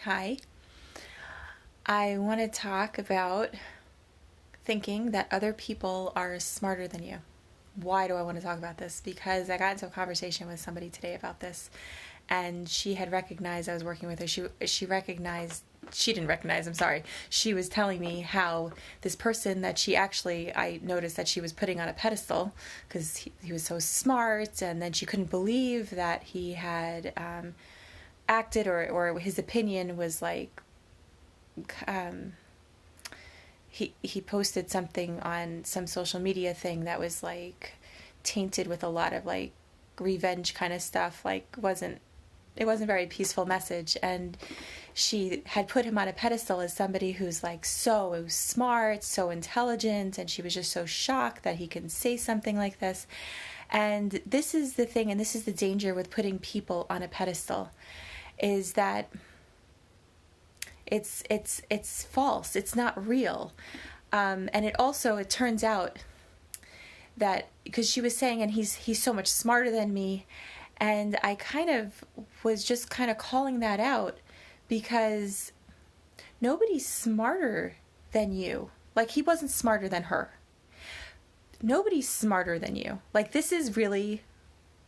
Hi. I want to talk about thinking that other people are smarter than you. Why do I want to talk about this? Because I got into a conversation with somebody today about this, and she had recognized I was working with her. She didn't recognize, I'm sorry. She was telling me how this person that I noticed that she was putting on a pedestal because he was so smart, and then she couldn't believe that he had acted or his opinion was like he posted something on some social media thing that was like tainted with a lot of like revenge kind of stuff. Like it wasn't a very peaceful message, and she had put him on a pedestal as somebody who's like so smart, so intelligent, and she was just so shocked that he can say something like this. And this is the thing, and this is the danger with putting people on a pedestal, is that it's false. It's not real. And it turns out that because she was saying, and he's so much smarter than me, and I kind of was just kind of calling that out because nobody's smarter than you. Like, he wasn't smarter than her. Nobody's smarter than you. Like, this is really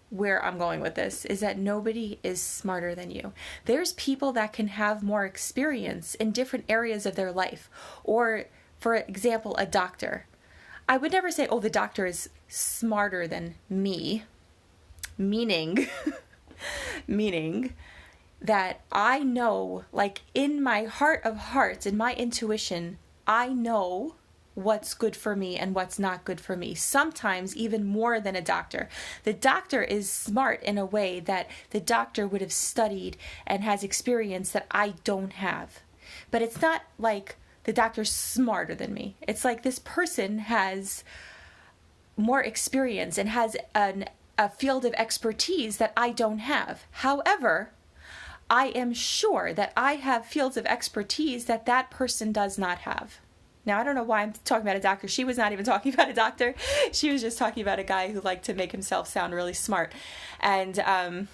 where I'm going with this, is that nobody is smarter than you. There's people that can have more experience in different areas of their life. Or, for example, a doctor. I would never say, oh, the doctor is smarter than me, meaning that I know, like in my heart of hearts, in my intuition, I know what's good for me and what's not good for me. Sometimes even more than a doctor. The doctor is smart in a way that the doctor would have studied and has experience that I don't have. But it's not like the doctor's smarter than me. It's like this person has more experience and has a field of expertise that I don't have. However, I am sure that I have fields of expertise that that person does not have. Now, I don't know why I'm talking about a doctor. She was not even talking about a doctor. She was just talking about a guy who liked to make himself sound really smart. And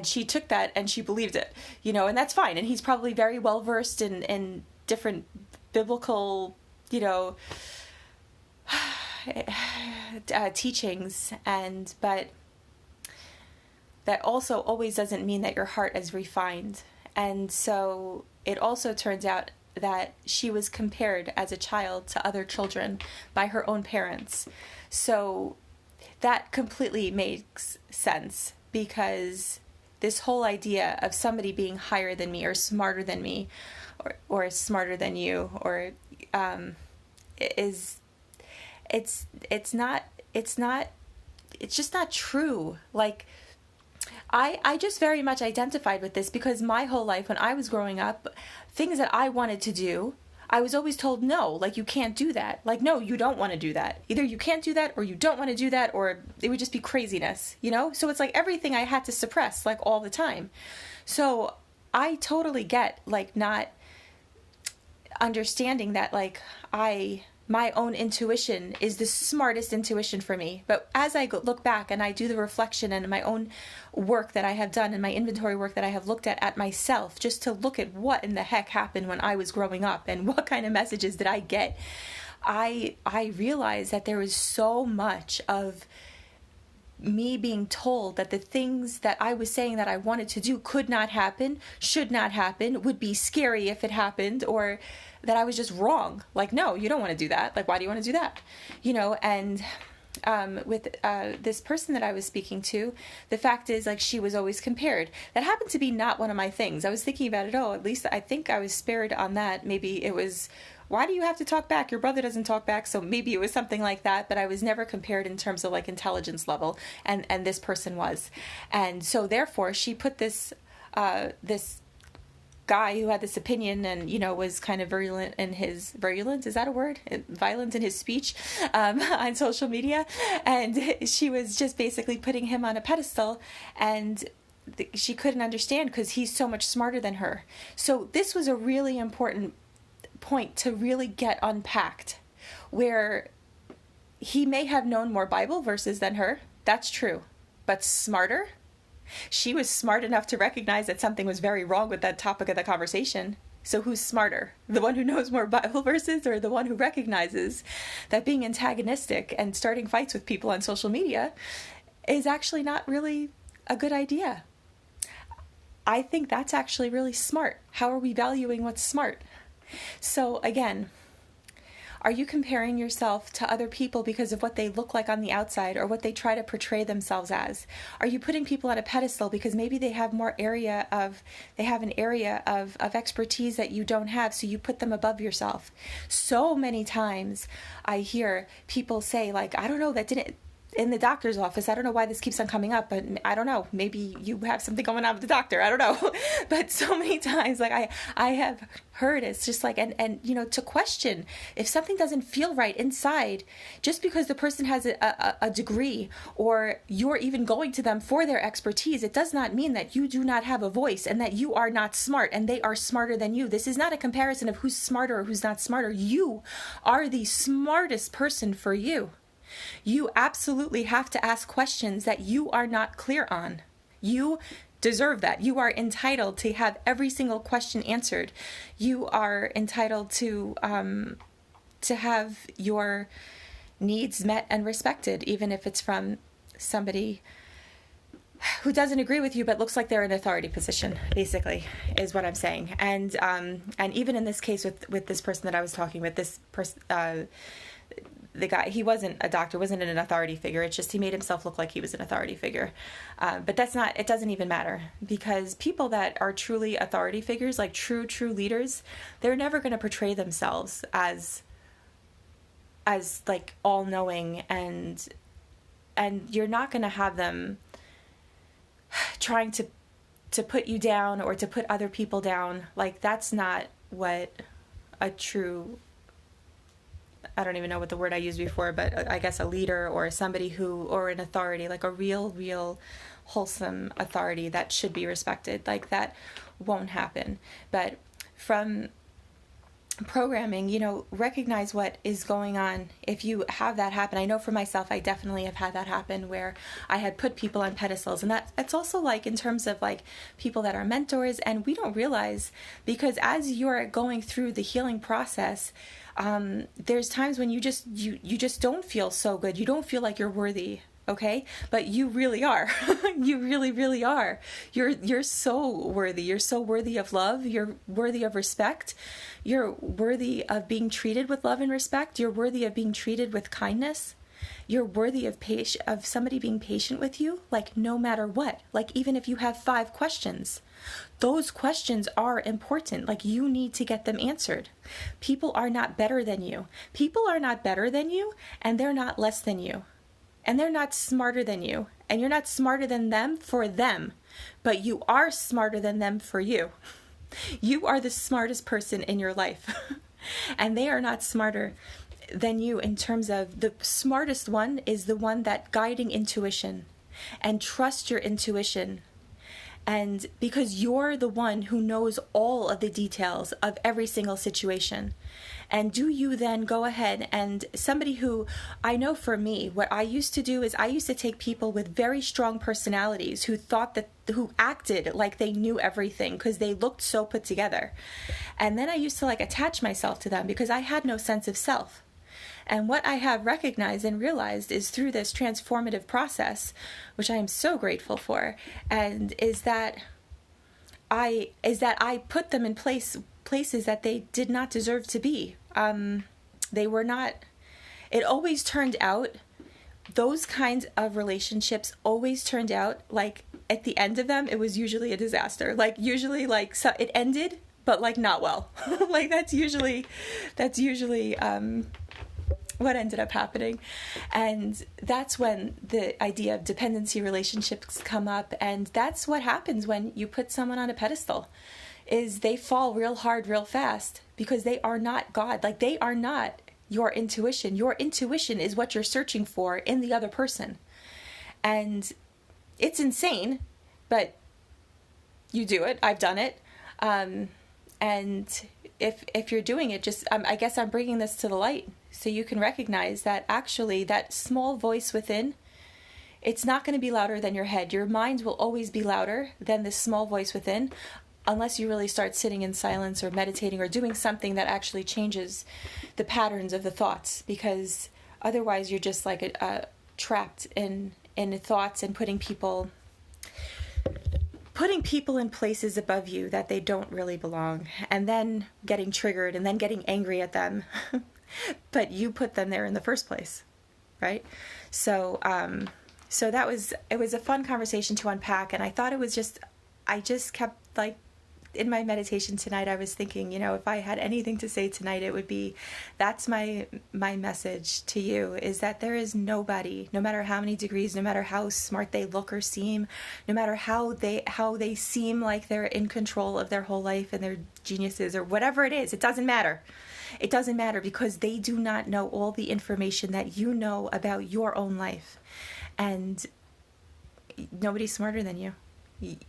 she took that and she believed it, and that's fine. And he's probably very well versed in different biblical, teachings. But that also always doesn't mean that your heart is refined. And so it also turns out that she was compared as a child to other children by her own parents. So that completely makes sense, because this whole idea of somebody being higher than me or smarter than me or smarter than you or it's just not true. Like, I just very much identified with this because my whole life when I was growing up, things that I wanted to do, I was always told no, like, you can't do that. Like, no, you don't want to do that. Either you can't do that or you don't want to do that, or it would just be craziness, So it's like everything I had to suppress, like, all the time. So I totally get, like, not understanding that, like, my own intuition is the smartest intuition for me. But as I look back and I do the reflection and my own work that I have done and my inventory work that I have looked at myself, just to look at what in the heck happened when I was growing up and what kind of messages did I get, I realized that there was so much of me being told that the things that I was saying that I wanted to do could not happen, should not happen, would be scary if it happened, or that I was just wrong. Like, no, you don't want to do that. Like, why do you want to do that? And with this person that I was speaking to, the fact is, like, she was always compared. That happened to be not one of my things. I was thinking about it, at least I think I was spared on that. Maybe it was, why do you have to talk back? Your brother doesn't talk back. So maybe it was something like that, but I was never compared in terms of, like, intelligence level, and this person was. And so therefore she put this guy who had this opinion and, was kind of virulent in his, is that a word? Violent in his speech on social media. And she was just basically putting him on a pedestal, and she couldn't understand because he's so much smarter than her. So this was a really important point to really get unpacked, where he may have known more Bible verses than her. That's true. But smarter? She was smart enough to recognize that something was very wrong with that topic of the conversation. So who's smarter? The one who knows more Bible verses, or the one who recognizes that being antagonistic and starting fights with people on social media is actually not really a good idea? I think that's actually really smart. How are we valuing what's smart? So again, are you comparing yourself to other people because of what they look like on the outside or what they try to portray themselves as? Are you putting people on a pedestal because maybe they have an area of expertise that you don't have, so you put them above yourself? So many times I hear people say, like, I don't know, that didn't, in the doctor's office, I don't know why this keeps on coming up, but I don't know, maybe you have something going on with the doctor, I don't know. But so many times, like I have heard, it's just like, and you know, to question if something doesn't feel right inside, just because the person has a degree, or you're even going to them for their expertise, it does not mean that you do not have a voice and that you are not smart and they are smarter than you. This is not a comparison of who's smarter or who's not smarter. You are the smartest person for you. You absolutely have to ask questions that you are not clear on. You deserve that. You are entitled to have every single question answered. You are entitled to have your needs met and respected, even if it's from somebody who doesn't agree with you but looks like they're in an authority position, basically, is what I'm saying. And even in this case with this person that I was talking with, this person, the guy, he wasn't a doctor, wasn't an authority figure. It's just he made himself look like he was an authority figure. But that's not, it doesn't even matter, because people that are truly authority figures, like true leaders, they're never going to portray themselves as like all-knowing, and you're not going to have them trying to put you down or to put other people down. Like, that's not what a true, I don't even know what the word I used before, but I guess a leader or somebody who, or an authority, like a real wholesome authority that should be respected, like that won't happen. But from programming, you know, recognize what is going on if you have that happen. I know for myself, I definitely have had that happen where I had put people on pedestals, and that's also like in terms of like people that are mentors, and we don't realize, because as you're going through the healing process, there's times when you just don't feel so good. You don't feel like you're worthy. Okay, but you really are. You really are. You're so worthy. You're so worthy of love. You're worthy of respect. You're worthy of being treated with love and respect. You're worthy of being treated with kindness. You're worthy of somebody being patient with you, like no matter what. Like even if you have 5 questions, those questions are important. Like you need to get them answered. People are not better than you. People are not better than you, and they're not less than you. And they're not smarter than you, and you're not smarter than them for them, but you are smarter than them for you. You are the smartest person in your life, and they are not smarter than you in terms of, the smartest one is the one that guiding intuition, and trust your intuition. And because you're the one who knows all of the details of every single situation. And do you then go ahead, and somebody who, I know for me, what I used to do is I used to take people with very strong personalities who acted like they knew everything because they looked so put together. And then I used to like attach myself to them because I had no sense of self. And what I have recognized and realized is through this transformative process, which I am so grateful for, and is that I put them in places that they did not deserve to be. They were not. It always turned out, those kinds of relationships always turned out like at the end of them, it was usually a disaster. Like usually, like so it ended, but like not well. Like that's usually what ended up happening. And that's when the idea of dependency relationships come up, and that's what happens when you put someone on a pedestal, is they fall real hard real fast because they are not God. Like they are not your intuition. Your intuition is what you're searching for in the other person. And it's insane, but you do it. I've done it. And if you're doing it, just I guess I'm bringing this to the light so you can recognize that actually that small voice within It's not going to be louder than your head. Your mind will always be louder than this small voice within, unless you really start sitting in silence or meditating or doing something that actually changes the patterns of the thoughts, because otherwise you're just like trapped in thoughts and putting people in places above you that they don't really belong, and then getting triggered and then getting angry at them. But you put them there in the first place, right? So it was a fun conversation to unpack, and I thought I just kept, like, in my meditation tonight, I was thinking, if I had anything to say tonight, it would be, that's my message to you, is that there is nobody, no matter how many degrees, no matter how smart they look or seem, no matter how they seem like they're in control of their whole life and they're geniuses or whatever it is, it doesn't matter. It doesn't matter, because they do not know all the information that you know about your own life. And nobody's smarter than you.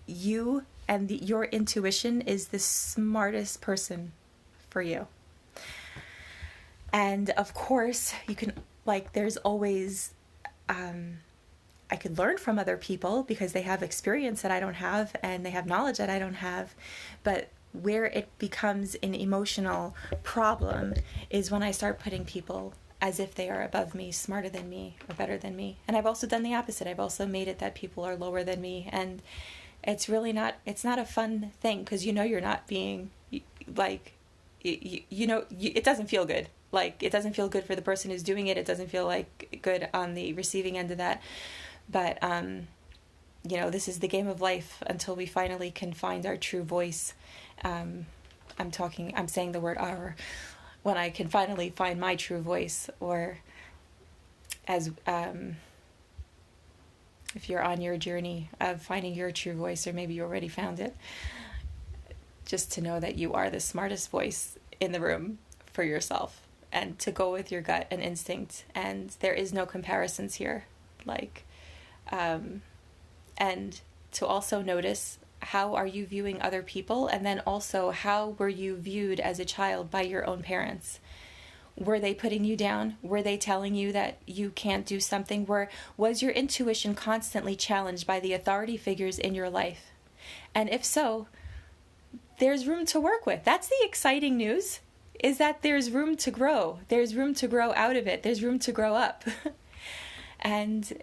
You and your intuition is the smartest person for you. And of course, you can, there's always, I could learn from other people because they have experience that I don't have, and they have knowledge that I don't have. But where it becomes an emotional problem is when I start putting people as if they are above me, smarter than me, or better than me. And I've also done the opposite. I've also made it that people are lower than me, and it's not a fun thing, because you're not being, it doesn't feel good. It doesn't feel good for the person who's doing it. It doesn't feel good on the receiving end of that. But, this is the game of life until we finally can find our true voice. I'm saying the word our, when I can finally find my true voice, or as, if you're on your journey of finding your true voice, or maybe you already found it, just to know that you are the smartest voice in the room for yourself, and to go with your gut and instinct, and there is no comparisons here. And to also notice, how are you viewing other people, and then also how were you viewed as a child by your own parents? Were they putting you down? Were they telling you that you can't do something? Was your intuition constantly challenged by the authority figures in your life? And if so, there's room to work with. That's the exciting news, is that there's room to grow. There's room to grow out of it. There's room to grow up. And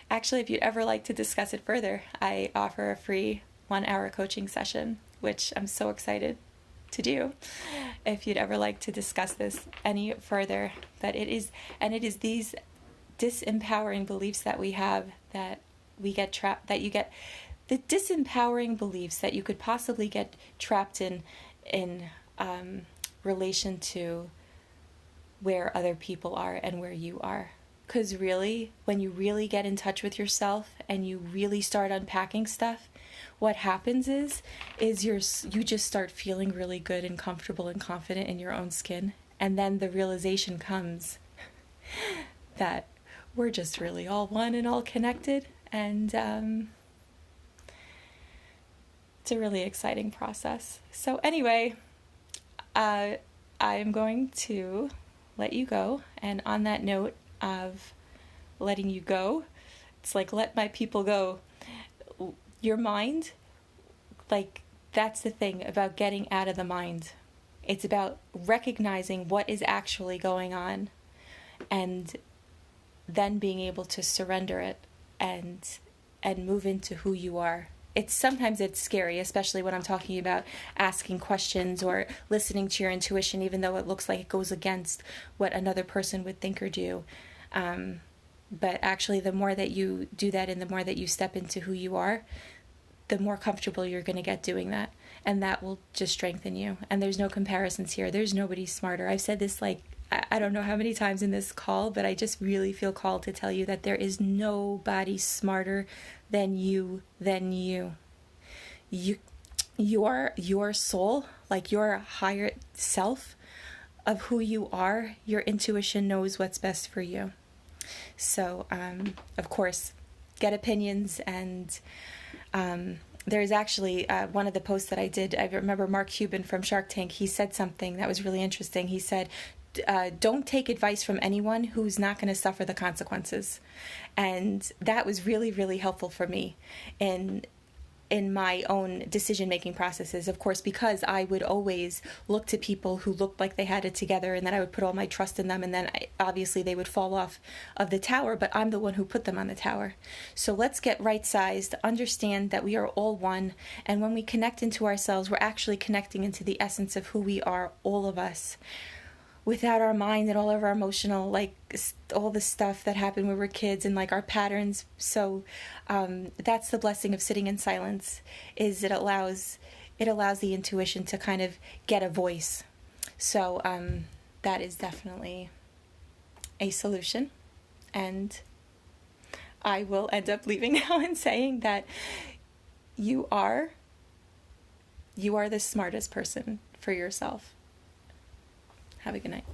actually, if you'd ever like to discuss it further, I offer a free 1-hour coaching session, which I'm so excited to do, if you'd ever like to discuss this any further. But it is these disempowering beliefs that we have, that we get trapped, that you get, the disempowering beliefs that you could possibly get trapped in relation to where other people are and where you are. Because really, when you really get in touch with yourself and you really start unpacking stuff, what happens is you just start feeling really good and comfortable and confident in your own skin. And then the realization comes that we're just really all one and all connected. And it's a really exciting process. So anyway, I'm going to let you go. And on that note of letting you go, it's like, let my people go. Your mind, that's the thing about getting out of the mind. It's about recognizing what is actually going on, and then being able to surrender it and move into who you are. Sometimes it's scary, especially when I'm talking about asking questions or listening to your intuition, even though it looks like it goes against what another person would think or do. But actually, the more that you do that and the more that you step into who you are, the more comfortable you're going to get doing that. And that will just strengthen you. And there's no comparisons here. There's nobody smarter. I've said this I don't know how many times in this call, but I just really feel called to tell you that there is nobody smarter than you. Your soul, your higher self of who you are, your intuition knows what's best for you. So, of course, get opinions. And there's actually one of the posts that I did, I remember Mark Cuban from Shark Tank, he said something that was really interesting. He said, don't take advice from anyone who's not going to suffer the consequences. And that was really, really helpful for me in my own decision-making processes, of course, because I would always look to people who looked like they had it together, and then I would put all my trust in them, and then obviously they would fall off of the tower, but I'm the one who put them on the tower. So let's get right-sized, understand that we are all one, and when we connect into ourselves, we're actually connecting into the essence of who we are, all of us, without our mind and all of our emotional, like all the stuff that happened when we were kids and like our patterns. So that's the blessing of sitting in silence, is it allows the intuition to kind of get a voice. So that is definitely a solution. And I will end up leaving now and saying that you are the smartest person for yourself. Have a good night.